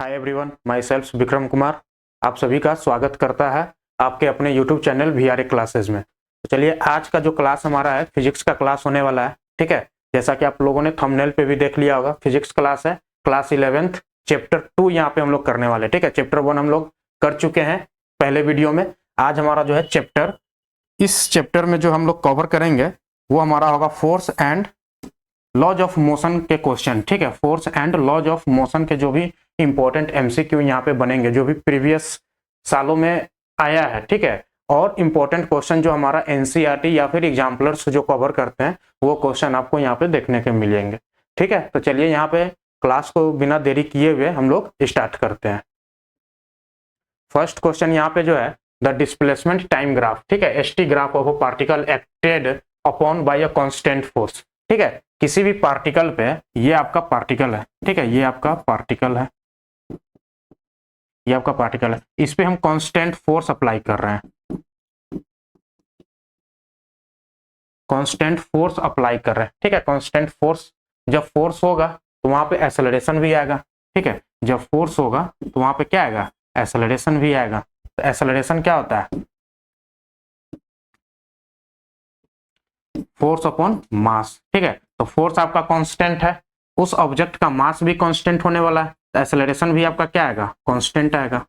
Hi everyone, my self Vikram Kumar आप सभी का स्वागत करता है आपके अपने यूट्यूब चैनल वीआरए क्लासेज में। तो चलिए, आज का जो क्लास हमारा है फिजिक्स का क्लास होने वाला है। ठीक है, जैसा कि आप लोगों ने थंबनेल पे भी देख लिया होगा, फिजिक्स क्लास है, क्लास 11th चैप्टर 2 यहाँ पे हम लोग करने वाले। ठीक है, चैप्टर 1 हम लोग कर चुके हैं पहले वीडियो में। आज हमारा जो है इस चैप्टर में जो हम लोग कवर करेंगे वो हमारा होगा force and laws of motion के क्वेश्चन। ठीक है, force and laws of motion के जो भी इंपॉर्टेंट एमसीक्यू यहाँ पे बनेंगे, जो भी प्रीवियस सालों में आया है। ठीक है, और इंपॉर्टेंट क्वेश्चन जो हमारा एनसीईआरटी या फिर एग्जाम्पलर्स जो कवर करते हैं वो क्वेश्चन आपको यहाँ पे देखने के मिलेंगे। ठीक है, तो चलिए यहाँ पे क्लास को बिना देरी किए हुए हम लोग स्टार्ट करते हैं। फर्स्ट क्वेश्चन यहाँ पे जो है द डिस्प्लेसमेंट टाइम ग्राफ। ठीक है, ST graph of a particle acted upon bye a constant force. ठीक है, किसी भी पार्टिकल पे, ये आपका पार्टिकल है। ठीक है, ये आपका पार्टिकल है, ये आपका पार्टिकल है, इस पे हम कांस्टेंट फोर्स अप्लाई कर रहे हैं, कांस्टेंट फोर्स अप्लाई कर रहे हैं। ठीक है, कांस्टेंट फोर्स, जब फोर्स होगा तो वहां पे एक्सेलरेशन भी आएगा। ठीक है, जब फोर्स होगा तो वहां पे क्या आएगा, एक्सेलरेशन भी आएगा। तो एक्सेलरेशन क्या होता है, फोर्स अपॉन मास। ठीक है, तो फोर्स आपका कांस्टेंट है, उस ऑब्जेक्ट का मास भी कांस्टेंट होने वाला है, तो एक्सेलरेशन भी आपका क्या आएगा, कांस्टेंट आएगा।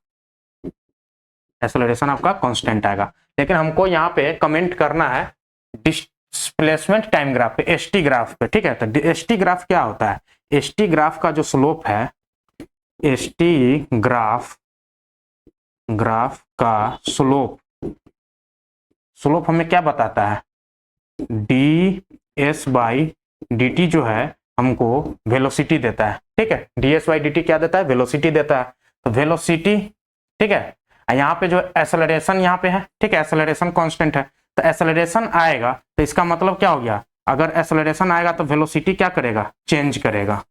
एक्सेलरेशन आपका कांस्टेंट आएगा। लेकिन हमको यहाँ पे कमेंट करना है डिस्प्लेसमेंट टाइम ग्राफ पे, एसटी ग्राफ पे। ठीक है, तो एसटी ग्राफ क्या होता है, एसटी ग्राफ का जो स्लोप है, एसटी ग्राफ का स्लोप हमें क्या बताता है, D S by D T जो है हमको वेलोसिटी देता है। ठीक है, D S by D T क्या देता है, वेलोसिटी देता है। तो वेलोसिटी, ठीक है, यहाँ पे जो एक्सेलरेशन यहाँ पे है, ठीक है, एक्सेलरेशन कांस्टेंट है, तो एक्सेलरेशन आएगा तो इसका मतलब क्या हो गया, अगर एक्सेलरेशन आएगा तो वेलोसिटी क्या करेगा, चेंज करेगा।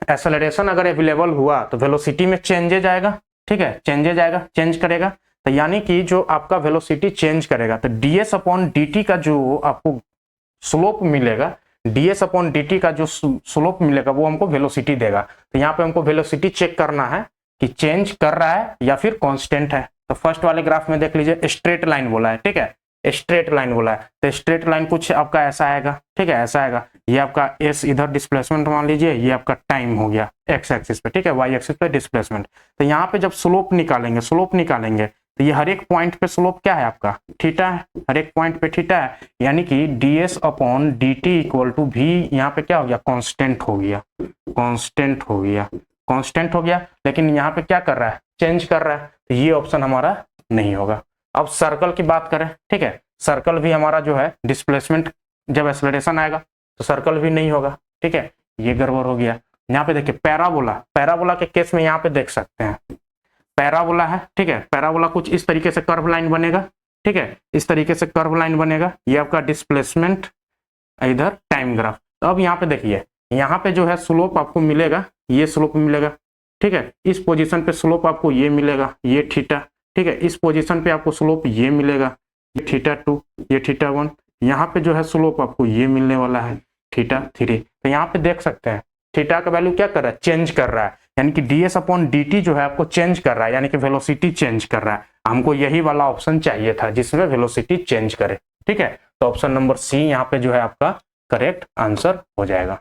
एक्सेलरेशन अगर अवेलेबल हुआ तो वेलोसिटी में चेंजेज आएगा। ठीक है, चेंजेज आएगा, चेंज करेगा, तो यानी कि जो आपका वेलोसिटी चेंज करेगा तो ds अपॉन dt का जो आपको स्लोप मिलेगा, ds अपॉन dt का जो स्लोप मिलेगा वो हमको वेलोसिटी देगा। तो यहाँ पे हमको वेलोसिटी चेक करना है कि चेंज कर रहा है या फिर कांस्टेंट है। तो फर्स्ट वाले ग्राफ में देख लीजिए, स्ट्रेट लाइन बोला है। ठीक है, स्ट्रेट लाइन बोला है, तो स्ट्रेट लाइन कुछ आपका ऐसा आएगा। ठीक है, ऐसा आएगा, ये आपका s इधर डिस्प्लेसमेंट मान लीजिए, ये आपका टाइम हो गया x एक्सिस पे। ठीक है, y एक्सिस पे डिस्प्लेसमेंट। तो यहाँ पे जब स्लोप निकालेंगे तो ये हर एक पॉइंट पे स्लोप क्या है आपका, थीटा है, हर एक पॉइंट पे थीटा है, यानी कि ds upon dt equal to v, यहाँ पे क्या हो गया, कांस्टेंट हो गया, कांस्टेंट हो गया। लेकिन यहाँ पे क्या कर रहा है, चेंज कर रहा है, तो ये ऑप्शन हमारा नहीं होगा। अब सर्कल की बात करें, ठीक है, सर्कल भी हमारा जो है डिस्प्लेसमेंट, जब एक्सेलरेशन आएगा तो सर्कल भी नहीं होगा। ठीक है, ये गड़बड़ हो गया। यहाँ पे देखिए पैराबोला के केस में यहाँ पे देख सकते हैं, पैराबोला है। ठीक है, पैराबोला कुछ इस तरीके से कर्व लाइन बनेगा। ठीक है, इस तरीके से कर्व लाइन बनेगा, ये आपका डिस्प्लेसमेंट, इधर टाइम ग्राफ। तो अब यहाँ पे देखिए, यहाँ पे जो है स्लोप आपको मिलेगा, ये स्लोप मिलेगा। ठीक है, इस पोजीशन पे स्लोप आपको ये मिलेगा, ये थीटा। ठीक है, इस पोजीशन पे आपको स्लोप ये मिलेगा, ये थीटा 2, ये थीटा 1। यहाँ पे जो है स्लोप आपको ये मिलने वाला है, थीटा 3। तो यहाँ पे देख सकते हैं थीटा का वैल्यू क्या कर रहा है, चेंज कर रहा है, यानी कि ds अपॉन dt जो है आपको चेंज कर रहा है, यानी कि वेलोसिटी चेंज कर रहा है। हमको यही वाला ऑप्शन चाहिए था जिसमें वेलोसिटी चेंज करे। ठीक है, तो ऑप्शन नंबर सी यहाँ पे जो है आपका करेक्ट आंसर हो जाएगा।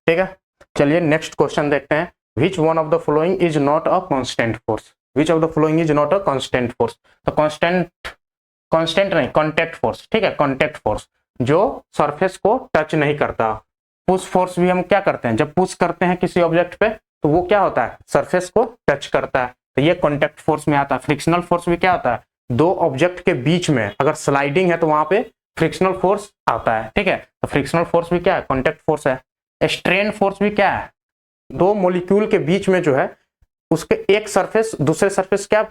ठीक है, चलिए नेक्स्ट क्वेश्चन देखते हैं। विच one of the following is not a constant force, which of the following is not a constant force. तो कांस्टेंट नहीं, कांटेक्ट फोर्स। ठीक है, कांटेक्ट फोर्स जो सरफेस को टच नहीं करता। पुश फोर्स भी हम क्या करते हैं, जब पुश करते हैं किसी ऑब्जेक्ट पे तो वो क्या होता है, सरफेस को टच करता है, तो ये कांटेक्ट फोर्स में आता है। फ्रिक्शनल फोर्स भी क्या होता है, दो ऑब्जेक्ट के बीच में अगर स्लाइडिंग है तो वहां पे फ्रिक्शनल फोर्स आता है। ठीक है, तो फ्रिक्शनल फोर्स भी क्या है, कांटेक्ट फोर्स है। स्ट्रेन फोर्स भी क्या है, दो मॉलिक्यूल के बीच में जो है उसके एक सरफेस दूसरे सरफेस क्या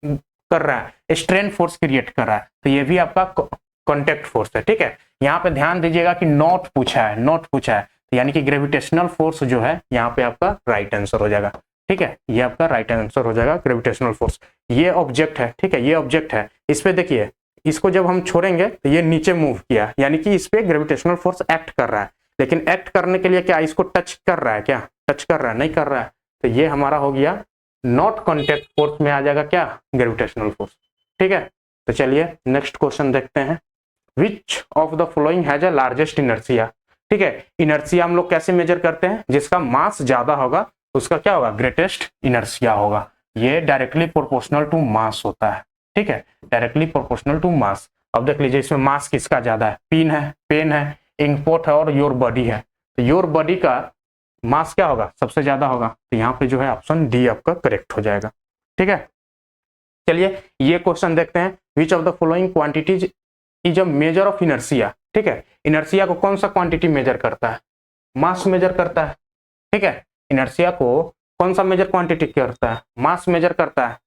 कर रहा है, स्ट्रेन फोर्स क्रिएट कर रहा है, तो ये भी आपका कांटेक्ट फोर्स है। ठीक है, यहाँ पे ध्यान दीजिएगा कि नॉट पूछा है, तो यानी कि ग्रेविटेशनल फोर्स जो है यहाँ पे आपका राइट आंसर हो जाएगा। ठीक है, ये आपका राइट आंसर हो जाएगा, ग्रेविटेशनल फोर्स। ये ऑब्जेक्ट है, ठीक है, ये ऑब्जेक्ट है, इस पे देखिए, इसको जब हम छोड़ेंगे तो ये नीचे मूव किया, यानी कि इस पे ग्रेविटेशनल फोर्स एक्ट कर रहा है। लेकिन एक्ट करने के लिए क्या इसको टच कर रहा है, क्या टच कर रहा है, नहीं कर रहा है, तो ये हमारा हो गया नॉट कॉन्टेक्ट फोर्स में आ जाएगा क्या, ग्रेविटेशनल फोर्स। ठीक है, तो चलिए नेक्स्ट क्वेश्चन देखते हैं। विच of the following has a largest inertia. ठीक है, इनर्शिया हम लोग कैसे मेजर करते हैं, जिसका मास ज्यादा होगा उसका क्या होगा, ग्रेटेस्ट इनर्शिया होगा। ये डायरेक्टली प्रोपोर्शनल टू मास होता है। ठीक है, डायरेक्टली प्रोपोर्शनल टू मास। अब देख लीजिए इसमें मास किसका ज्यादा है, पेन है, इंकपोर्ट है और योर बॉडी है। तो योर बॉडी का मास क्या होगा, सबसे ज्यादा होगा। तो यहाँ पे जो है ऑप्शन डी आपका करेक्ट हो जाएगा। ठीक है, चलिए ये क्वेश्चन देखते हैं। विच of the following quantities is a measure of inertia. ठीक है, इनर्शिया को कौन सा क्वांटिटी मेजर करता है, मास मेजर करता है। ठीक है, इनर्शिया को कौन सा मेजर क्वांटिटी करता है, मास मेजर करता है।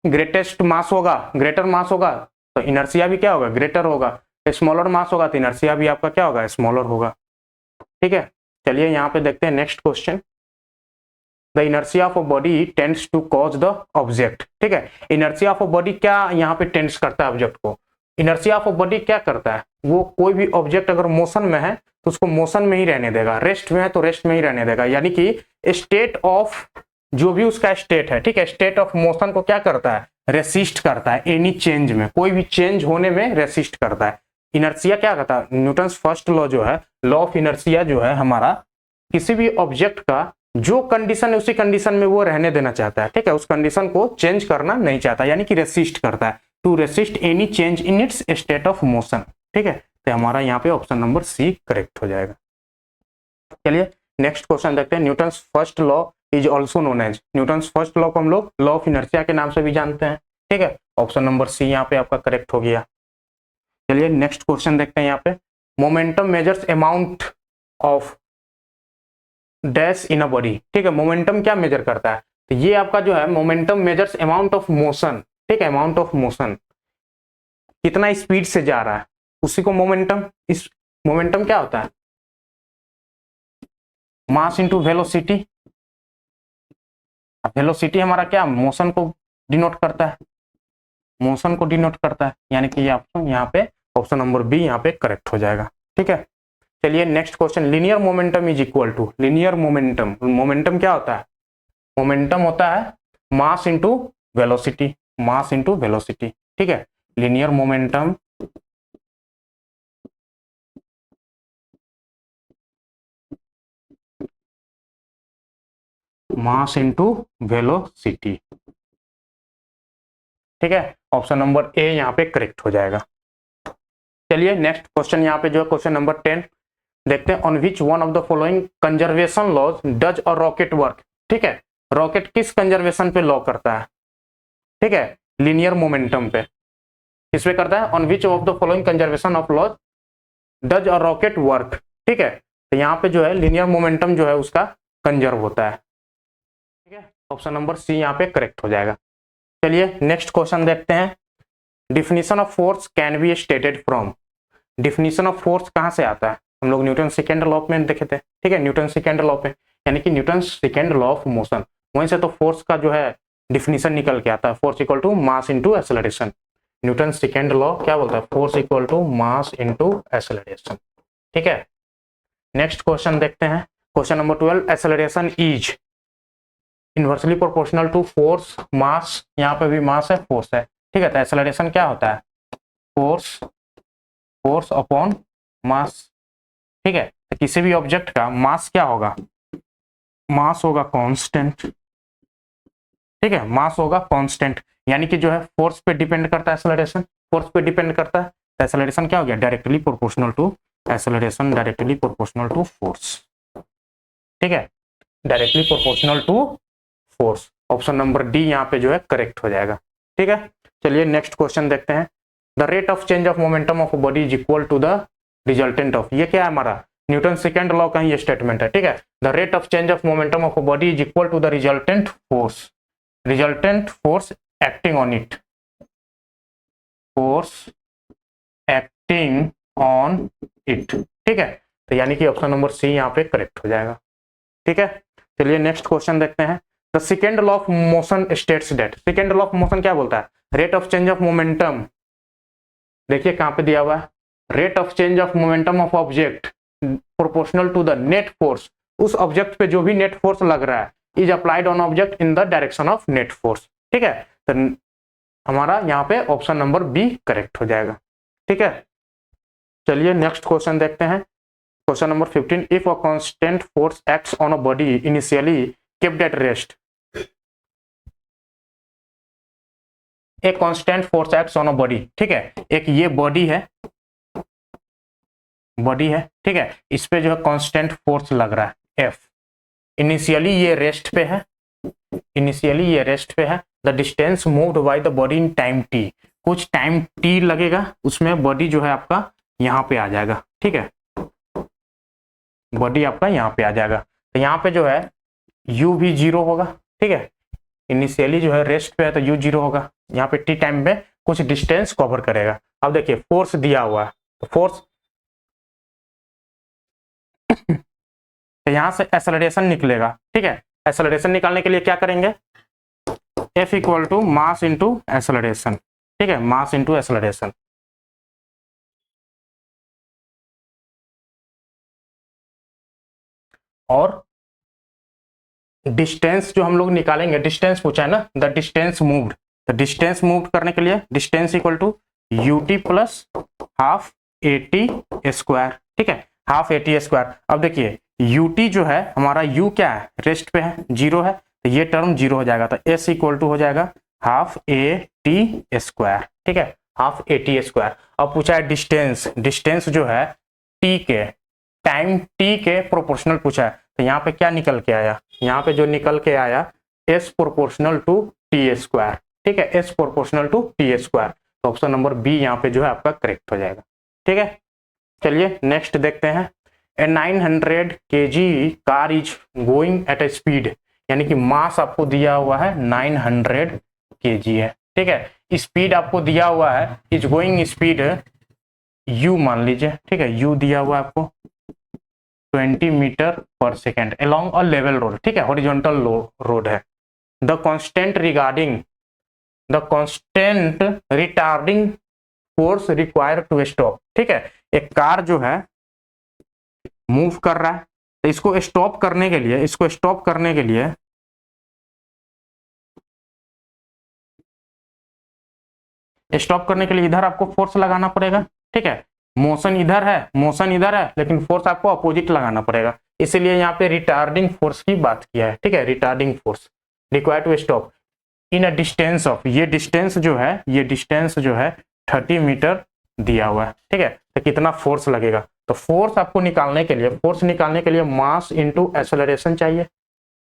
ग्रेटेस्ट मास होगा, ग्रेटर मास होगा तो इनर्शिया भी क्या होगा, ग्रेटर होगा। स्मॉलर मास होगा तो इनर्शिया भी आपका क्या होगा, स्मॉलर होगा। ठीक है, चलिए यहाँ पे देखते हैं next question. The inertia of a body tends to cause the object. ठीक है, इनर्शिया ऑफ अ बॉडी क्या यहाँ पे टेंड्स करता है ऑब्जेक्ट को। इनर्शिया ऑफ अ बॉडी क्या करता है, वो कोई भी ऑब्जेक्ट अगर मोशन में है तो उसको मोशन में ही रहने देगा, रेस्ट में है तो रेस्ट में ही रहने देगा। यानी कि स्टेट ऑफ, जो भी उसका स्टेट है, ठीक है, स्टेट ऑफ मोशन को क्या करता है, रेसिस्ट करता है। एनी चेंज में, कोई भी चेंज होने में रेसिस्ट करता है। इनर्शिया क्या करता है, न्यूटन्स फर्स्ट लॉ जो है, लॉ ऑफ इनर्शिया जो है हमारा, किसी भी ऑब्जेक्ट का जो कंडीशन है उसी कंडीशन में वो रहने देना चाहता है। ठीक है, उस कंडीशन को चेंज करना नहीं चाहता, यानी कि रेसिस्ट करता है, to resist any change in its state of motion. ठीक है, तो हमारा यहाँ पे ऑप्शन नंबर सी करेक्ट हो जाएगा। चलिए नेक्स्ट क्वेश्चन देखते हैं। Newton's first law is also known as, Newton's first law को हम लोग लॉ ऑफ इनर्शिया के नाम से भी जानते हैं। ठीक है, ऑप्शन नंबर सी यहाँ पे आपका करेक्ट हो गया। चलिए नेक्स्ट क्वेश्चन देखते हैं। यहाँ पे momentum measures amount of dash in a body. ठीक है, मोमेंटम क्या मेजर करता है, तो ये आपका जो है momentum measures amount of motion. ठीक है, अमाउंट ऑफ मोशन, कितना स्पीड से जा रहा है उसी को मोमेंटम, इस मोमेंटम क्या होता है, मास इंटू वेलोसिटी। वेलोसिटी हमारा क्या, मोशन को डिनोट करता है, मोशन को डिनोट करता है, यानी कि ये ऑप्शन यहाँ पे ऑप्शन नंबर बी यहाँ पे करेक्ट हो जाएगा। ठीक है, चलिए next question. Linear momentum is equal to, linear momentum, momentum क्या होता है, मोमेंटम होता है mass into velocity, mass into velocity. ठीक है, linear momentum mass into velocity. ठीक है, ऑप्शन नंबर ए यहाँ पे करेक्ट हो जाएगा। चलिए नेक्स्ट क्वेश्चन यहाँ पे जो है क्वेश्चन नंबर 10 देखते हैं। On which one of the following conservation laws does a rocket work. ठीक है, रॉकेट किस कंजर्वेशन पे लॉ करता है, ठीक है, लीनियर मोमेंटम पे, किस पे करता है, on which of the following conservation of laws does a rocket work. ठीक है, तो यहाँ पे जो है लीनियर मोमेंटम जो है उसका कंजर्व होता है। ठीक है, ऑप्शन नंबर सी यहाँ पे करेक्ट हो जाएगा। चलिए नेक्स्ट क्वेश्चन देखते हैं। Definition of force can be stated from. Definition of force कहाँ से आता है, हम लोग न्यूटन सेकेंड लॉ में देखे थे। ठीक है, न्यूटन सेकेंड लॉ पे, यानी कि Newton second law of motion, वहीं से तो फोर्स का जो है डिफिनीशन निकल के आता है, force equal to mass into acceleration. Newton second law क्या बोलता है, force equal to mass into acceleration. ठीक है, नेक्स्ट क्वेश्चन देखते हैं। Question number 12, acceleration is inversely proportional to force mass, यहाँ पे भी मास है फोर्स है। ठीक है, तो एक्सेलरेशन क्या होता है, फोर्स अपॉन मास। ठीक है, तो किसी भी ऑब्जेक्ट का मास क्या होगा, मास होगा कांस्टेंट। ठीक है, मास होगा कांस्टेंट, यानी कि जो है फोर्स पे डिपेंड करता है एक्सेलरेशन, फोर्स पे डिपेंड करता है, तो एक्सेलरेशन क्या हो गया, directly proportional to acceleration, directly proportional to force. ठीक है, directly proportional to force, option number D यहाँ पे जो है करेक्ट हो जाएगा। ठीक है, चलिए नेक्स्ट क्वेश्चन देखते हैं। The rate of change of momentum of body is equal to the resultant of, ये क्या है हमारा न्यूटन सेकेंड लॉ का ही स्टेटमेंट है। ठीक है, the rate of change of momentum of body is equal to the resultant force acting on it, force acting on it. ठीक है, तो यानी कि ऑप्शन नंबर सी यहाँ पे करेक्ट हो जाएगा। ठीक है, चलिए नेक्स्ट क्वेश्चन देखते हैं। The second law of motion states that, second law of motion क्या बोलता है, rate of change of momentum, देखिए कहां पे दिया हुआ है, rate of change of momentum of object proportional to the net force, उस ऑब्जेक्ट पे जो भी नेट फोर्स लग रहा है is applied on object in the direction of net force. ठीक है, तो हमारा यहाँ पे ऑप्शन नंबर बी करेक्ट हो जाएगा। ठीक है, चलिए नेक्स्ट क्वेश्चन देखते हैं। Question number 15, if a constant force acts on a body initially kept at rest, एक constant force acts on a body. ठीक है, एक ये बॉडी है, ठीक है, इस पे जो है कांस्टेंट फोर्स लग रहा है एफ। इनिशियली ये रेस्ट पे है, the distance moved by the body in time T, कुछ टाइम टी लगेगा, उसमें बॉडी जो है आपका यहाँ पे आ जाएगा। ठीक है, बॉडी आपका यहाँ पे आ जाएगा, तो यहाँ पे जो है u भी 0 होगा। ठीक है, इनिशियली जो है रेस्ट पे है तो u 0 होगा, यहाँ पे टी टाइम में कुछ डिस्टेंस कवर करेगा। अब देखिए फोर्स दिया हुआ है, तो फोर्स तो यहाँ से एक्सेलरेशन निकलेगा। ठीक है, एक्सेलरेशन निकालने के लिए क्या करेंगे, F equal to mass into acceleration. ठीक है, मास इंटू एक्सेलरेशन, और डिस्टेंस जो हम लोग निकालेंगे, डिस्टेंस पूछा है ना, द डिस्टेंस मूव्ड, तो डिस्टेंस मूव करने के लिए distance equal to ut plus half AT square. ठीक है, हाफ AT स्क्वायर। अब देखिए ut जो है हमारा u क्या है, रेस्ट पे है, 0 है, तो ये टर्म 0 हो जाएगा, तो s इक्वल टू हो जाएगा हाफ AT स्क्वायर। ठीक है, हाफ AT स्क्वायर। अब पूछा है डिस्टेंस, डिस्टेंस जो है t के टाइम t के प्रोपोर्शनल पूछा है, तो यहाँ पे क्या निकल के आया, यहाँ पे जो निकल के आया s proportional to T square. ठीक है, s proportional to T square, तो ऑप्शन नंबर बी यहाँ पे जो है आपका करेक्ट हो जाएगा। ठीक है, चलिए नेक्स्ट देखते हैं। ए 900 kg car is going at A speed, यानी कि मास आपको दिया हुआ है 900 kg है। ठीक है, स्पीड आपको दिया हुआ है, इज गोइंग स्पीड u मान लीजिए। ठीक है, u दिया हुआ है आपको 20 metre per second along a level road. ठीक है, हॉरिजॉन्टल रोड है। The constant retarding force required to stop. ठीक है, एक कार जो है मूव कर रहा है, तो इसको स्टॉप करने के लिए, इधर आपको फोर्स लगाना पड़ेगा। ठीक है, मोशन इधर है, लेकिन फोर्स आपको अपोजिट लगाना पड़ेगा, इसलिए यहाँ पे रिटार्डिंग फोर्स की बात किया है। ठीक है, retarding force required to stop in a distance of, ये डिस्टेंस जो है 30 मीटर दिया हुआ है। ठीक है, तो कितना फोर्स लगेगा, तो फोर्स निकालने के लिए मास इंटू एक्सेलरेशन चाहिए।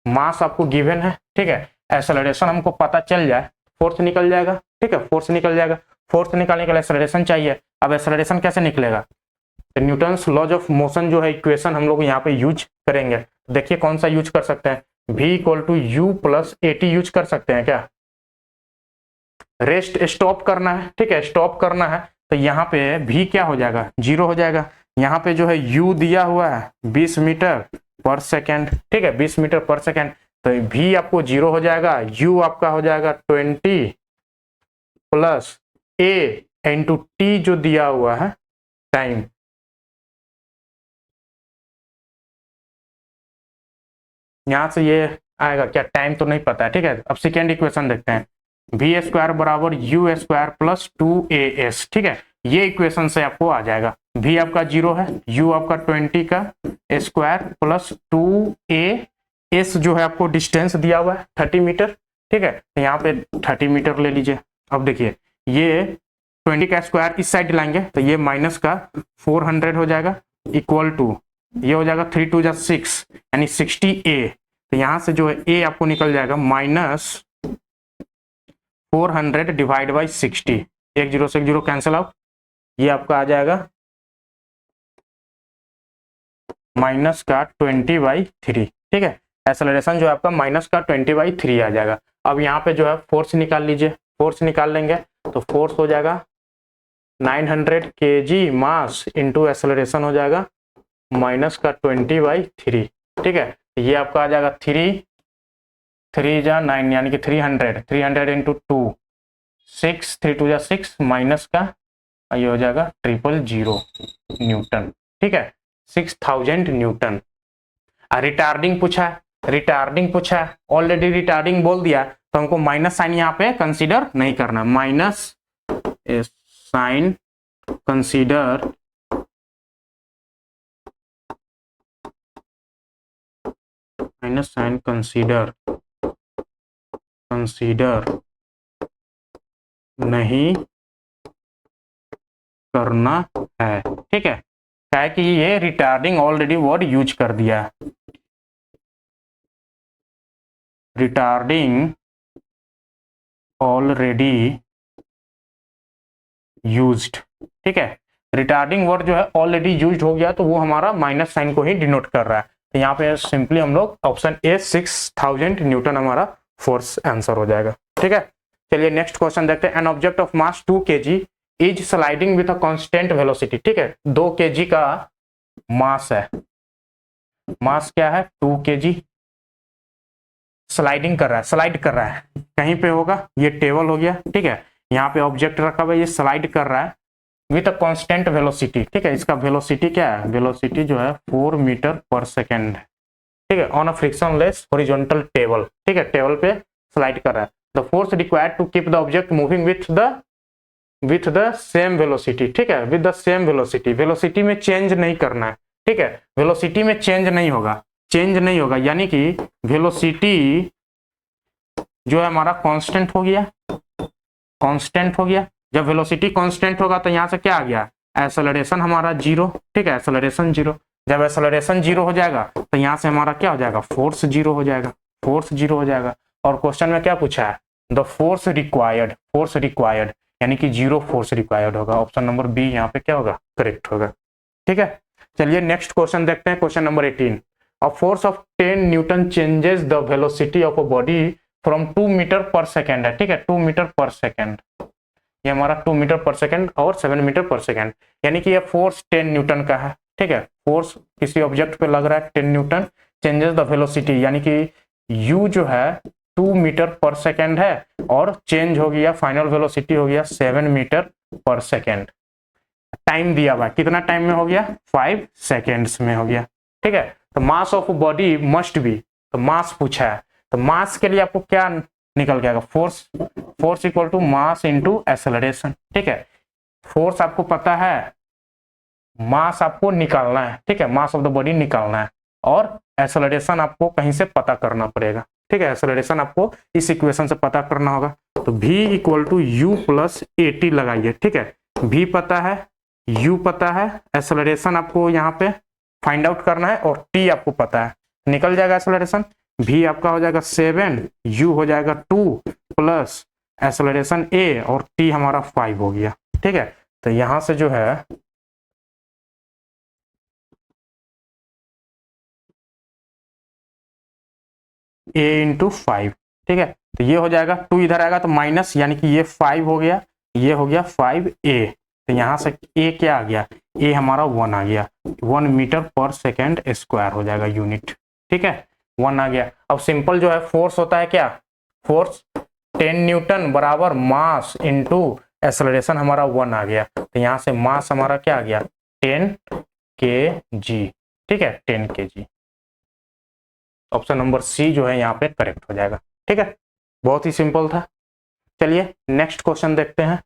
मास आपको गिवन है, ठीक है, एक्सेलरेशन हमको पता चल जाए, फोर्स निकल जाएगा। ठीक है, फोर्स निकालने के लिए एक्सेलरेशन चाहिए। अब एक्सेलरेशन कैसे निकलेगा, तो न्यूटन्स लॉज ऑफ मोशन जो है इक्वेशन हम लोग यहाँ पे यूज करेंगे। देखिए कौन सा यूज कर सकते हैं, v equal to u plus AT use कर सकते हैं क्या, रेस्ट स्टॉप करना है। ठीक है, स्टॉप करना है, तो यहाँ पे v क्या हो जाएगा, 0 हो जाएगा। यहाँ पे जो है u दिया हुआ है 20 मीटर पर सेकेंड। ठीक है, 20 मीटर पर सेकेंड, तो v आपको 0 हो जाएगा, u आपका हो जाएगा 20 प्लस a इंटू टी जो दिया हुआ है टाइम। यहां से ये आएगा क्या, टाइम तो नहीं पता है। ठीक है, अब सेकेंड इक्वेशन देखते हैं, वी स्क्वायर बराबर यू स्क्वायर प्लस 2as। ठीक है, ये इक्वेशन से आपको आ जाएगा, v आपका 0 है, u आपका 20 का स्क्वायर प्लस 2a, s जो है आपको डिस्टेंस दिया हुआ है 30 मीटर। ठीक है, तो यहाँ पे 30 मीटर ले लीजिए। अब देखिए ये 20 का स्क्वायर इस साइड लाएंगे, तो ये माइनस का 400 हो जाएगा, इक्वल टू ये हो जाएगा 3 2 6 यानी 60a। तो यहाँ से जो है a आपको निकल जाएगा माइनस 400 डिवाइड बाई 60, 1 0 से 1 0 कैंसिल आउट, ये आपका आ जाएगा माइनस का 20/3। ठीक है, एक्सेलरेशन जो है आपका माइनस का 20/3 आ जाएगा। अब यहाँ पे जो है फोर्स निकाल लीजिए, फोर्स निकाल लेंगे तो फोर्स हो जाएगा 900 kg मास इंटू एक्सेलरेशन हो जाएगा माइनस का 20/3। ठीक है, ये आपका आ जाएगा 3 3 जा 9 यानी कि 300 इंटू 2 6 3 2 जा 6 माइनस का ये हो जाएगा 000 न्यूटन, ठीक है, 6000 न्यूटन। रिटार्डिंग पूछा है, रिटार्डिंग पूछा है, ऑलरेडी रिटार्डिंग बोल दिया तो हमको माइनस साइन यहाँ पे कंसीडर नहीं करना, minus sign consider minus sign consider नहीं करना है, ठीक है, क्या है कि ये रिटार्डिंग ऑलरेडी वर्ड यूज कर दिया है, रिटार्डिंग ऑलरेडी यूज्ड, ठीक है, रिटार्डिंग वर्ड जो है ऑलरेडी यूज्ड हो गया तो वो हमारा माइनस साइन को ही डिनोट कर रहा है। तो यहाँ पे सिंपली हम लोग ऑप्शन ए 6000 न्यूटन हमारा फोर्स आंसर हो जाएगा, ठीक है। चलिए नेक्स्ट क्वेश्चन देखते हैं। An object of mass 2 kg is sliding with a constant velocity, ठीक है, 2 kg का मास है, मास क्या है 2 kg, स्लाइडिंग कर रहा है, स्लाइड कर रहा है, कहीं पे होगा, ये टेबल हो गया, ठीक है, यहाँ पे ऑब्जेक्ट रखा हुआ है, ये स्लाइड कर रहा है विथ अ कांस्टेंट वेलोसिटी, ठीक है, इसका वेलोसिटी क्या है, वेलोसिटी जो है 4 मीटर पर सेकेंड, ठीक है, on a frictionless horizontal table, ठीक है, टेबल पे स्लाइड कर रहा है। The force required to keep the object moving with the same velocity, ठीक है, with the same velocity, velocity में चेंज नहीं करना है, ठीक है, वेलोसिटी में चेंज नहीं होगा, चेंज नहीं होगा, यानी कि वेलोसिटी जो है हमारा कांस्टेंट हो गया, कांस्टेंट हो गया। जब वेलोसिटी कांस्टेंट होगा तो यहाँ से क्या आ गया, एक्सेलरेशन हमारा जीरो, ठीक है, एक्सेलरेशन जीरो। जब एक्सेलरेशन जीरो हो जाएगा तो यहाँ से हमारा क्या हो जाएगा, फोर्स जीरो हो जाएगा, फोर्स जीरो हो जाएगा। और क्वेश्चन में क्या पूछा है, द फोर्स रिक्वायर्ड यानी कि जीरो फोर्स रिक्वायर्ड होगा, ऑप्शन नंबर बी यहाँ पे क्या होगा, करेक्ट होगा, ठीक है। चलिए नेक्स्ट क्वेश्चन देखते हैं, question number 18। A force of 10 newton changes the velocity of a body from 2 metre per second है, ठीक है, 2 मीटर पर सेकेंड, ये हमारा 2 मीटर पर सेकेंड और 7 मीटर पर सेकेंड, यानी कि ये फोर्स 10 न्यूटन का है, ठीक है, फोर्स किसी ऑब्जेक्ट पे लग रहा है 10 न्यूटन, चेंजेस द वेलोसिटी यानी कि u जो है 2 मीटर पर सेकेंड है और चेंज हो गया, फाइनल वेलोसिटी हो गया 7 मीटर पर सेकेंड। टाइम दिया हुआ है, कितना टाइम में हो गया, 5 सेकेंड्स में हो गया, ठीक है। तो mass of body must be, तो मास पूछा है, तो मास के लिए आपको क्या निकल के आएगा, force equal to mass into acceleration, ठीक है, फोर्स आपको पता है, मास आपको निकालना है, ठीक है, मास ऑफ द बॉडी निकालना है और एक्सेलरेशन आपको कहीं से पता करना पड़ेगा, ठीक है, एक्सेलरेशन आपको इस इक्वेशन से पता करना होगा। तो v equal to u plus AT लगाइए, ठीक है, v पता है, u पता है, एक्सेलरेशन आपको यहाँ पे फाइंड आउट करना है और t आपको पता है, निकल जाएगा एक्सेलरेशन, v आपका हो जाएगा 7, u हो जाएगा 2 प्लस एक्सेलरेशन a और t हमारा 5 हो गया, ठीक है। तो यहां से जो है a इंटू 5, ठीक है, तो ये हो जाएगा 2 इधर आएगा तो माइनस, यानी कि ये 5 हो गया, ये हो गया 5a, तो यहां से a क्या आ गया, a हमारा 1 आ गया, 1 मीटर पर सेकेंड स्क्वायर हो जाएगा यूनिट, ठीक है, 1 आ गया। अब सिंपल जो है फोर्स होता है क्या, फोर्स 10 न्यूटन बराबर मास इंटू एक्सेलरेशन हमारा 1 आ गया, तो यहाँ से मास हमारा क्या आ गया 10 kg, ठीक है, 10 kg, ऑप्शन नंबर सी जो है यहाँ पे करेक्ट हो जाएगा, ठीक है, बहुत ही सिंपल था। चलिए नेक्स्ट क्वेश्चन देखते हैं।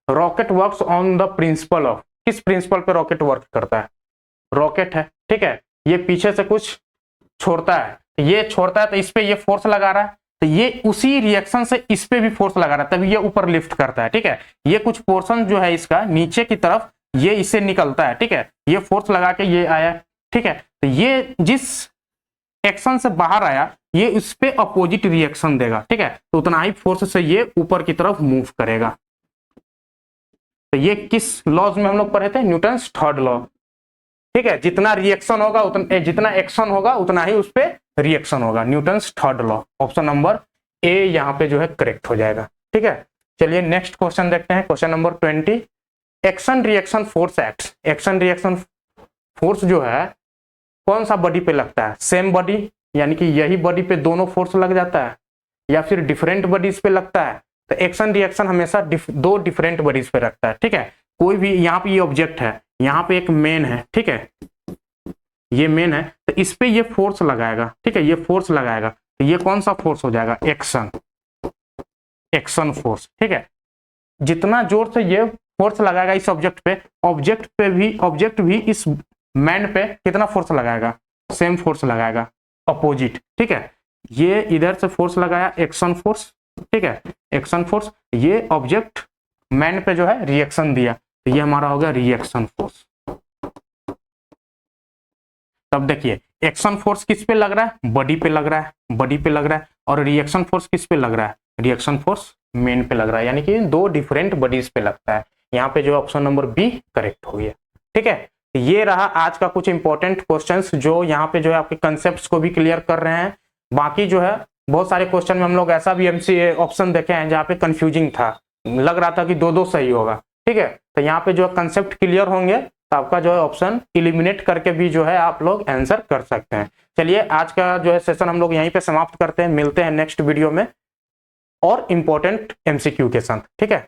Rocket works on the principle of, किस प्रिंसिपल पे रॉकेट वर्क करता है, रॉकेट है, ठीक है, ये पीछे से कुछ छोड़ता है, ये छोड़ता है तो इस पे ये फोर्स लगा रहा है, तो ये उसी रिएक्शन से इस पे भी फोर्स लगा रहा है, तभी ये ऊपर लिफ्ट करता है, ठीक है, ये कुछ पोर्शन जो है इसका नीचे की तरफ ये इससे निकलता है, ठीक है, ये फोर्स लगा के ये आया, ठीक है, तो ये जिस एक्शन से बाहर आया ये इस पे अपोजिट रिएक्शन देगा, ठीक है, तो उतना ही फोर्स से ये ऊपर की तरफ मूव करेगा। तो ये किस लॉज में हम लोग पढ़े थे, न्यूटन्स थर्ड लॉ, ठीक है, जितना रिएक्शन होगा उतना, जितना एक्शन होगा उतना ही उस पे रिएक्शन होगा, Newton's third law, option number A यहाँ पे जो है करेक्ट हो जाएगा, ठीक है। चलिए नेक्स्ट क्वेश्चन देखते हैं, question number 20। Action reaction force acts, action reaction force जो है कौन सा बॉडी पे लगता है, सेम बॉडी यानी कि यही बॉडी पे दोनों फोर्स लग जाता है या फिर डिफरेंट बॉडीज पे लगता है, तो एक्शन रिएक्शन हमेशा दो डिफरेंट बॉडीज पे रखता है, ठीक है। कोई भी यहाँ पे ये ऑब्जेक्ट है, यहाँ पे एक मेन है, ठीक है, ये मेन है, तो इस पे ये फोर्स लगाएगा, ठीक है, ये फोर्स लगाएगा, तो ये कौन सा फोर्स हो जाएगा, एक्शन फोर्स, ठीक है। जितना जोर से ये फोर्स लगाएगा इस ऑब्जेक्ट भी इस मैन पे कितना फोर्स लगाएगा, सेम फोर्स लगाएगा, अपोजिट, ठीक है। ये इधर से फोर्स लगाया, एक्शन फोर्स, ठीक है, एक्शन फोर्स, ये ऑब्जेक्ट मैन पे जो है रिएक्शन दिया, तो ये हमारा हो गया रिएक्शन फोर्स। तब देखिए एक्शन फोर्स किस पे लग रहा है, बॉडी पे लग रहा है, बॉडी पे लग रहा है, और रिएक्शन फोर्स किस पे लग रहा है, रिएक्शन फोर्स मेन पे लग रहा है, यानी कि दो डिफरेंट बॉडीज पे लगता है। यहाँ पे जो ऑप्शन नंबर बी करेक्ट हो गया, ठीक है। ये रहा आज का कुछ इंपॉर्टेंट क्वेश्चंस जो यहाँ पे जो है आपके कंसेप्ट को भी क्लियर कर रहे हैं। बाकी जो है बहुत सारे क्वेश्चन में हम लोग ऐसा भी एमसीए ऑप्शन देखे हैं जहाँ पे कंफ्यूजिंग था, लग रहा था कि दो दो सही होगा, ठीक है। तो यहाँ पे जो कंसेप्ट क्लियर होंगे तो आपका जो है ऑप्शन इलिमिनेट करके भी जो है आप लोग आंसर कर सकते हैं। चलिए आज का जो है सेशन हम लोग यहीं पे समाप्त करते हैं, मिलते हैं नेक्स्ट वीडियो में और इंपॉर्टेंट एमसीक्यू के साथ, ठीक है।